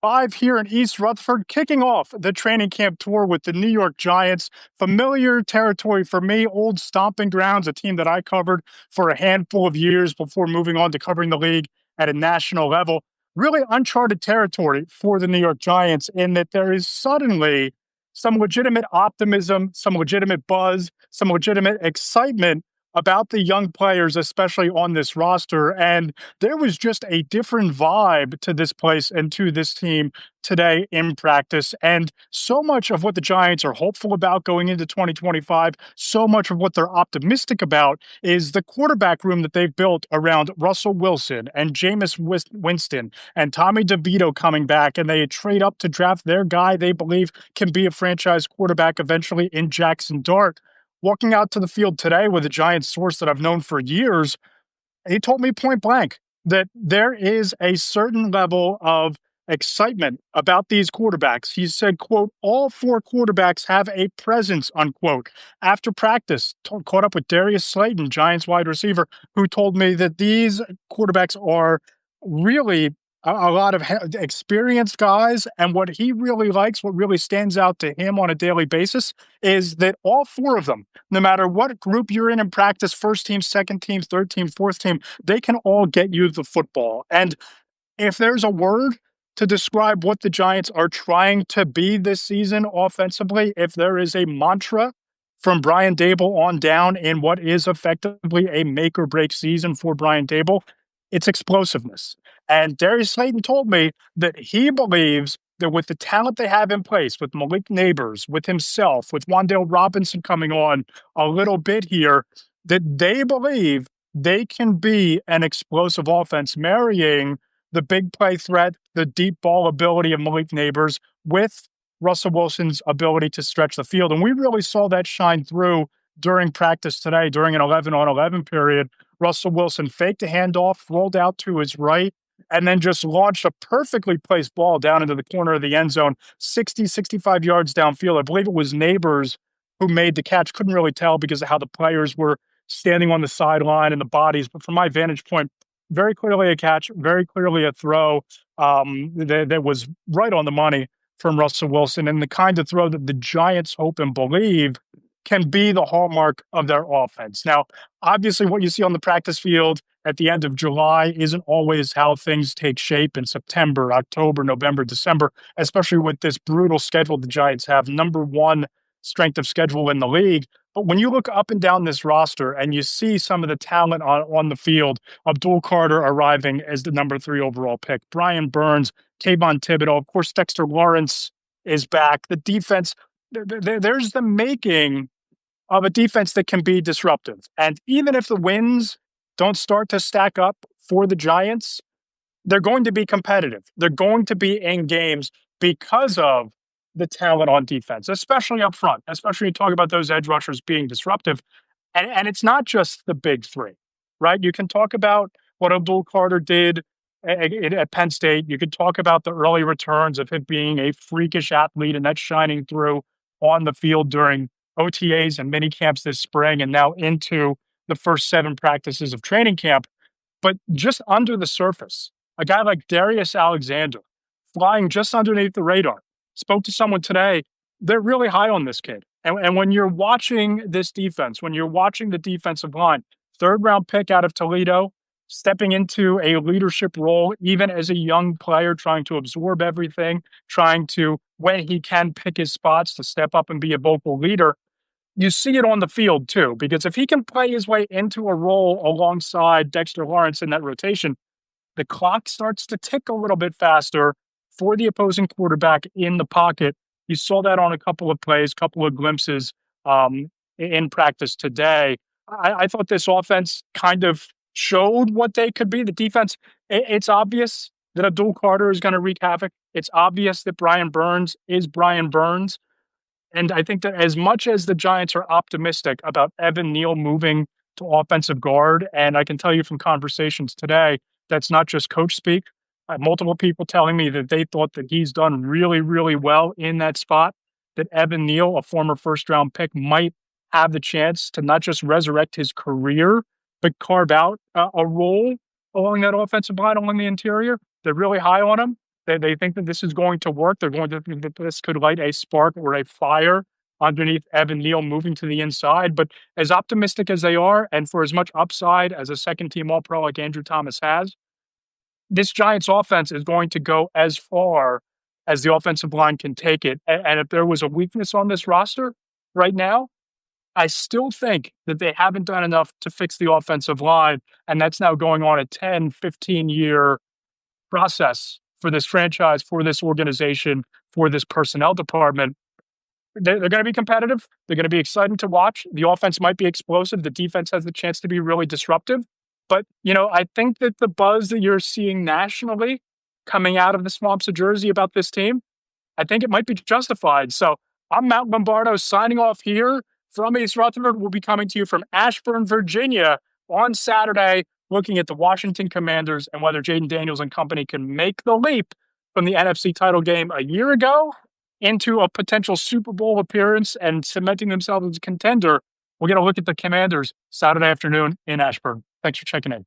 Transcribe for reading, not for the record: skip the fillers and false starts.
Live here in East Rutherford, kicking off the training camp tour with the New York Giants. Familiar territory for me, old stomping grounds, a team that I covered for a handful of years before moving on to covering the league at a national level. Really uncharted territory for the New York Giants in that there is suddenly some legitimate optimism, some legitimate buzz, some legitimate excitement about the young players, especially on this roster. And there was just a different vibe to this place and to this team today in practice. And so much of what the Giants are hopeful about going into 2025, so much of what they're optimistic about is the quarterback room that they've built around Russell Wilson and Jameis Winston and Tommy DeVito coming back. And they trade up to draft their guy they believe can be a franchise quarterback eventually in Jackson Dart. Walking out to the field today with a Giants source that I've known for years, he told me point blank that there is a certain level of excitement about these quarterbacks. He said, quote, all four quarterbacks have a presence, unquote. After practice, caught up with Darius Slayton, Giants wide receiver, who told me that these quarterbacks are really a lot of experienced guys. And what he really likes, what really stands out to him on a daily basis, is that all four of them, no matter what group you're in practice, first team, second team, third team, fourth team, they can all get you the football. And if there's a word to describe what the Giants are trying to be this season offensively, if there is a mantra from Brian Daboll on down in what is effectively a make or break season for Brian Daboll, it's explosiveness. And Darius Slayton told me that he believes that with the talent they have in place, with Malik Neighbors, with himself, with Wan'Dale Robinson coming on a little bit here, that they believe they can be an explosive offense, marrying the big play threat, the deep ball ability of Malik Neighbors with Russell Wilson's ability to stretch the field. And we really saw that shine through during practice today, during an 11-on-11 period. Russell Wilson faked a handoff, rolled out to his right, and then just launched a perfectly placed ball down into the corner of the end zone, 60, 65 yards downfield. I believe it was Neighbors who made the catch. Couldn't really tell because of how the players were standing on the sideline and the bodies. But from my vantage point, very clearly a catch, very clearly a throw that was right on the money from Russell Wilson, and the kind of throw that the Giants hope and believe can be the hallmark of their offense. Now, obviously, what you see on the practice field at the end of July isn't always how things take shape in September, October, November, December, especially with this brutal schedule the Giants have, number one strength of schedule in the league. But when you look up and down this roster and you see some of the talent on the field, Abdul Carter arriving as the number 3 overall pick, Brian Burns, Kayvon Thibodeau, of course, Dexter Lawrence is back. The defense, there's the making of a defense that can be disruptive. And even if the wins don't start to stack up for the Giants, they're going to be competitive. They're going to be in games because of the talent on defense, especially up front, especially you talk about those edge rushers being disruptive. And it's not just the big three, right? You can talk about what Abdul Carter did at Penn State. You could talk about the early returns of him being a freakish athlete, and that's shining through on the field during OTAs and mini camps this spring and now into the first 7 practices of training camp. But just under the surface, a guy like Darius Alexander flying just underneath the radar. Spoke to someone today. They're really high on this kid. And when you're watching this defense, when you're watching the defensive line, 3rd round pick out of Toledo, stepping into a leadership role, even as a young player, trying to absorb everything, trying to, when he can, pick his spots to step up and be a vocal leader. You see it on the field, too, because if he can play his way into a role alongside Dexter Lawrence in that rotation, the clock starts to tick a little bit faster for the opposing quarterback in the pocket. You saw that on a couple of plays, couple of glimpses in practice today. I thought this offense kind of showed what they could be. The defense, it's obvious that Abdul Carter is going to wreak havoc. It's obvious that Brian Burns is Brian Burns. And I think that as much as the Giants are optimistic about Evan Neal moving to offensive guard, and I can tell you from conversations today, that's not just coach speak. I have multiple people telling me that they thought that he's done really, really well in that spot, that Evan Neal, a former first-round pick, might have the chance to not just resurrect his career, but carve out a role along that offensive line along the interior. They're really high on him. They think that this is going to work. They're going to think that this could light a spark or a fire underneath Evan Neal moving to the inside. But as optimistic as they are, and for as much upside as a second team All Pro like Andrew Thomas has, this Giants offense is going to go as far as the offensive line can take it. And if there was a weakness on this roster right now, I still think that they haven't done enough to fix the offensive line. And that's now going on a 10, 15-year process for this franchise, for this organization, for this personnel department. They're going to be competitive. They're going to be exciting to watch. The offense might be explosive. The defense has the chance to be really disruptive. But, I think that the buzz that you're seeing nationally coming out of the swamps of Jersey about this team, I think it might be justified. So I'm Matt Lombardo signing off here from East Rutherford. We'll be coming to you from Ashburn, Virginia on Saturday, looking at the Washington Commanders and whether Jaden Daniels and company can make the leap from the NFC title game a year ago into a potential Super Bowl appearance and cementing themselves as a contender. We're going to look at the Commanders Saturday afternoon in Ashburn. Thanks for checking in.